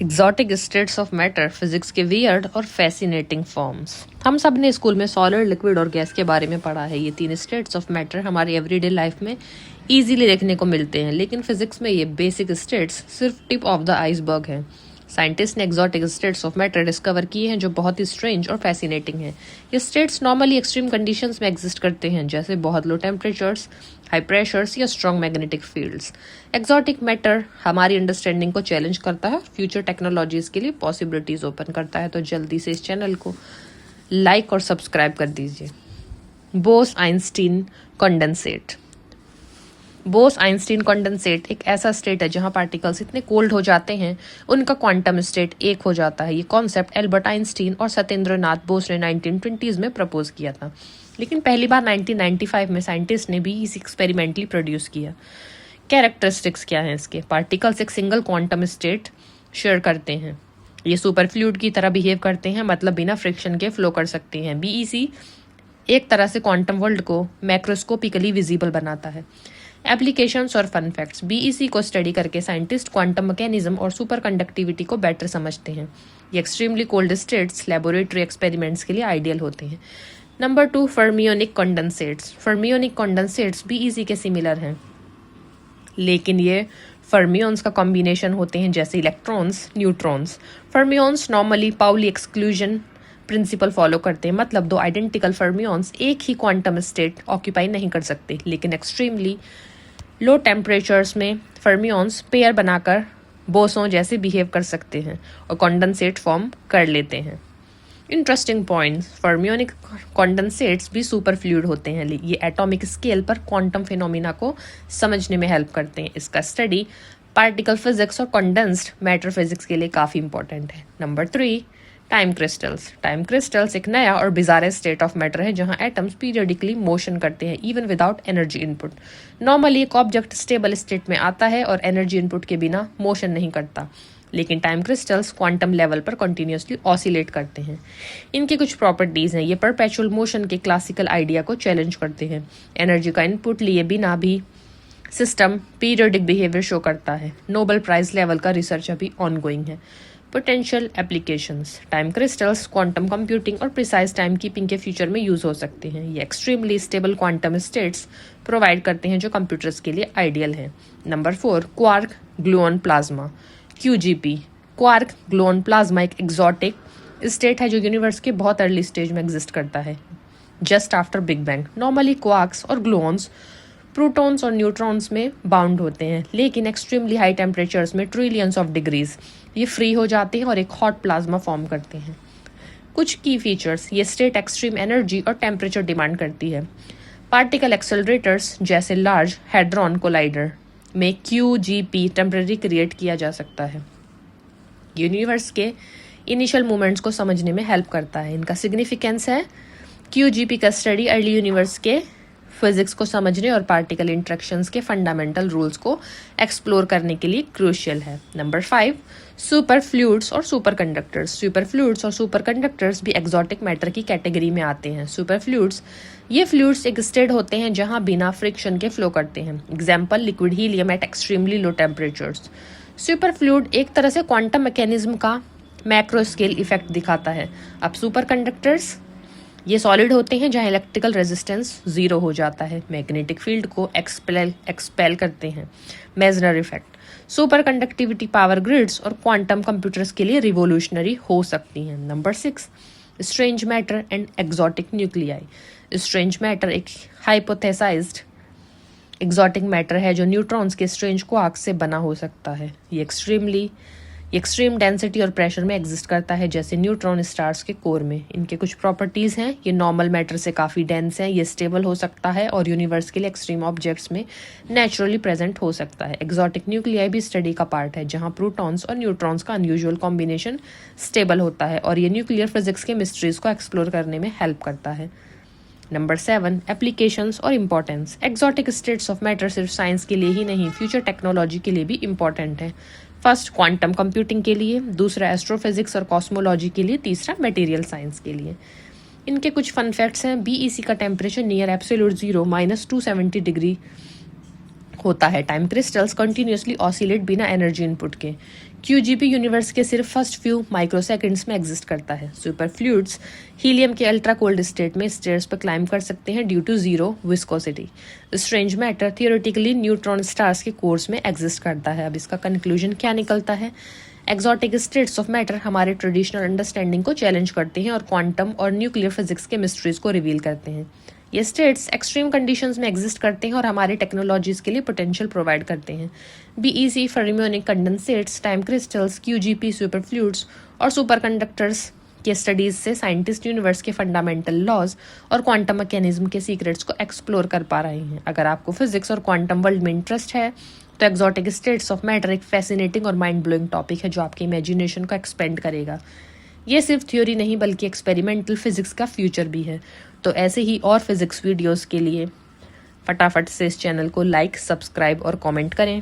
Exotic states of matter, physics के weird और fascinating forms. हम सब ने स्कूल में सॉलिड, लिक्विड और गैस के बारे में पढ़ा है। ये तीन स्टेट्स ऑफ मैटर हमारी एवरीडे लाइफ में इजीली देखने को मिलते हैं, लेकिन फिजिक्स में ये बेसिक स्टेट्स सिर्फ टिप ऑफ द आइसबर्ग है। साइंटिस्ट ने exotic states of matter discover किए हैं जो बहुत ही स्ट्रेंज और फैसिनेटिंग हैं। ये स्टेट्स नॉर्मली एक्सट्रीम कंडीशंस में एग्जिस्ट करते हैं, जैसे बहुत लो टेम्परेचर्स, हाई प्रेशर्स या strong magnetic fields. Exotic matter हमारी अंडरस्टैंडिंग को चैलेंज करता है, फ्यूचर टेक्नोलॉजीज के लिए पॉसिबिलिटीज ओपन करता है। तो जल्दी से इस चैनल को लाइक और सब्सक्राइब कर दीजिए। Bose-Einstein condensate. बोस-आइंस्टीन कंडेंसेट एक ऐसा स्टेट है जहां पार्टिकल्स इतने कोल्ड हो जाते हैं उनका क्वांटम स्टेट एक हो जाता है। ये कॉन्सेप्ट एल्बर्ट आइंस्टीन और सत्येंद्रनाथ बोस ने 1920s में प्रपोज किया था, लेकिन पहली बार 1995 में साइंटिस्ट ने भी इसे एक्सपेरिमेंटली प्रोड्यूस किया। कैरेक्टरिस्टिक्स क्या हैं इसके? पार्टिकल्स एक सिंगल क्वांटम स्टेट शेयर करते हैं। ये सुपर फ्लूइड की तरह बिहेव करते हैं, मतलब बिना फ्रिक्शन के फ्लो कर सकते हैं। बीईसी एक तरह से क्वांटम वर्ल्ड को मैक्रोस्कोपिकली विजिबल बनाता है। एप्लीकेशंस और फन फैक्ट्स। बीईसी को स्टडी करके साइंटिस्ट क्वांटम मैकेनिज्म और सुपर कंडक्टिविटी को बेटर समझते हैं। ये extremely cold states laboratory experiments के लिए आइडियल होते हैं। Number 2, fermionic condensates. Fermionic condensates BEC के सिमिलर हैं, लेकिन ये फर्मियंस का कॉम्बिनेशन होते हैं, जैसे electrons, neutrons. Fermions normally Pauli exclusion principle follow करते हैं, मतलब दो आइडेंटिकल फर्मियंस एक ही क्वांटम स्टेट ऑक्यूपाई नहीं कर सकते, लेकिन एक्सट्रीमली लो टेम्परेचर्स में फर्मियंस पेयर बनाकर बोसों जैसे बिहेव कर सकते हैं और कंडेंसेट फॉर्म कर लेते हैं। Interesting points. फर्मियोनिक कंडेंसेट्स भी सुपर फ्लूइड होते हैं। ये एटॉमिक स्केल पर क्वांटम फिनोमिना को समझने में हेल्प करते हैं। इसका स्टडी पार्टिकल फिजिक्स और कंडेंस्ड मैटर फिजिक्स के लिए काफ़ी इंपॉर्टेंट है। Number 3, time crystals. Time crystals एक नया और बिजारे स्टेट ऑफ मैटर है जहां एटम्स पीरियडिकली मोशन करते हैं, even without energy input. Normally एक ऑब्जेक्ट स्टेबल स्टेट में आता है और एनर्जी इनपुट के बिना मोशन नहीं करता, लेकिन टाइम क्रिस्टल्स क्वांटम लेवल पर कंटिन्यूसली ऑसिलेट करते हैं। इनकी कुछ प्रॉपर्टीज हैं। ये परपेचुअल मोशन के क्लासिकल आइडिया को चैलेंज करते हैं। एनर्जी का इनपुट लिए बिना भी सिस्टम पीरियडिक बिहेवियर शो करता है। नोबेल प्राइज लेवल का रिसर्च अभी ऑनगोइंग है। Potential applications. Time crystals quantum computing और प्रिसाइज टाइम कीपिंग के फ्यूचर में यूज हो सकते हैं। ये extremely stable quantum states provide करते हैं जो कंप्यूटर्स के लिए आइडियल है। Number 4, quark gluon plasma, QGP। Quark gluon plasma एक एग्जॉटिक स्टेट है जो यूनिवर्स के बहुत अर्ली स्टेज में एग्जिस्ट करता है, just after big bang. Normally quarks और ग्लूऑन्स प्रोटॉन्स और न्यूट्रॉन्स में बाउंड होते हैं, लेकिन एक्सट्रीमली हाई टेम्परेचर्स में ट्रिलियंस ऑफ डिग्रीज ये फ्री हो जाते हैं और एक हॉट प्लाज्मा फॉर्म करते हैं। कुछ की फीचर्स। ये स्टेट एक्सट्रीम एनर्जी और टेम्परेचर डिमांड करती है। पार्टिकल एक्सेलरेटर्स जैसे लार्ज हैड्रॉन कोलाइडर में QGP टेम्पररी क्रिएट किया जा सकता है। यूनिवर्स के इनिशियल मूवमेंट्स को समझने में हेल्प करता है। इनका सिग्निफिकेंस है QGP का स्टडी अर्ली यूनिवर्स के फिजिक्स को समझने और पार्टिकल इंटरेक्शंस के फंडामेंटल रूल्स को एक्सप्लोर करने के लिए क्रूशियल है। नंबर 5, सुपर फ्लूइड्स और सुपर कंडक्टर्स। सुपर फ्लूइड्स और सुपर कंडक्टर्स भी एक्सॉटिक मैटर की कैटेगरी में आते हैं। सुपर फ्लूइड्स ये फ्लूइड्स एक स्टेट होते हैं जहां बिना फ्रिक्शन के फ्लो करते हैं। Example, liquid helium at extremely low temperatures. Superfluid एक तरह से क्वांटम मैकेनिज्म का मैक्रो स्केल इफेक्ट दिखाता है। अब सुपर कंडक्टर्स ये सॉलिड होते हैं जहां इलेक्ट्रिकल रेजिस्टेंस 0 हो जाता है, मैग्नेटिक फील्ड को एक्सपेल करते हैं, Meissner effect. Super conductivity power grids और क्वांटम कंप्यूटर्स के लिए रिवोल्यूशनरी हो सकती हैं। Number 6, strange matter and exotic nuclei. Strange matter एक हाइपोथेसाइज्ड एक्सॉटिक मैटर है जो न्यूट्रॉन्स के स्ट्रेंज क्वार्क्स से बना हो सकता है। ये एक्सट्रीम डेंसिटी और प्रेशर में एग्जिस्ट करता है, जैसे न्यूट्रॉन स्टार्स के कोर में। इनके कुछ प्रॉपर्टीज हैं। ये नॉर्मल मैटर से काफ़ी डेंस है, ये स्टेबल हो सकता है और यूनिवर्स के लिए एक्सट्रीम ऑब्जेक्ट्स में नेचुरली प्रेजेंट हो सकता है। एक्सॉटिक न्यूक्लियाई भी स्टडी का पार्ट है, जहाँ प्रोटॉन्स और न्यूट्रॉन्स का अनयूजुअल कॉम्बिनेशन स्टेबल होता है और ये न्यूक्लियर फिजिक्स के मिस्ट्रीज को एक्सप्लोर करने में हेल्प करता है। नंबर 7, एप्लीकेशंस और importance. Exotic states of matter सिर्फ साइंस के लिए ही नहीं, फ्यूचर टेक्नोलॉजी के लिए भी इम्पॉर्टेंट है। फर्स्ट, क्वांटम कंप्यूटिंग के लिए, दूसरा एस्ट्रोफिजिक्स और कॉस्मोलॉजी के लिए, तीसरा मटेरियल साइंस के लिए। इनके कुछ फन फैक्ट्स हैं। बीईसी का टेम्परेचर नियर एब्सोल्यूट 0 -270 डिग्री होता है। टाइम क्रिस्टल्स कंटिन्यूसली ऑसिलेट बिना एनर्जी इनपुट के। क्यूजीपी यूनिवर्स के सिर्फ फर्स्ट फ्यू माइक्रोसेकंड्स में एग्जिस्ट करता है। सुपर फ्लूइड्स हीलियम के अल्ट्रा कोल्ड स्टेट में स्टेयर्स पर क्लाइम कर सकते हैं due to zero viscosity. Strange matter theoretically neutron stars के कोर्स में एग्जिस्ट करता है। अब इसका कंक्लूजन क्या निकलता है? एक्सोटिक स्टेट्स ऑफ मैटर हमारे ट्रेडिशनल अंडरस्टैंडिंग को चैलेंज करते हैं और क्वांटम और न्यूक्लियर फिजिक्स के मिस्ट्रीज को रिवील करते हैं। ये स्टेट्स एक्सट्रीम कंडीशंस में एग्जिस्ट करते हैं और हमारे टेक्नोलॉजीज के लिए पोटेंशियल प्रोवाइड करते हैं। BEC, fermionic condensates, time crystals, QGP, super fluids और सुपरकंडक्टर्स के स्टडीज से साइंटिस्ट यूनिवर्स के फंडामेंटल लॉज और क्वांटम मैकेनिज्म के सीक्रेट्स को एक्सप्लोर कर पा रहे हैं। अगर आपको फिजिक्स और क्वांटम वर्ल्ड में इंटरेस्ट है तो एक्सोटिक स्टेट्स ऑफ मैटर एक फैसिनेटिंग और माइंड ब्लोइंग टॉपिक है जो आपके इमेजिनेशन को एक्सपेंड करेगा। ये सिर्फ थ्योरी नहीं बल्कि एक्सपेरिमेंटल फिजिक्स का फ्यूचर भी है। तो ऐसे ही और फिजिक्स वीडियोस के लिए फटाफट से इस चैनल को लाइक, सब्सक्राइब और कमेंट करें।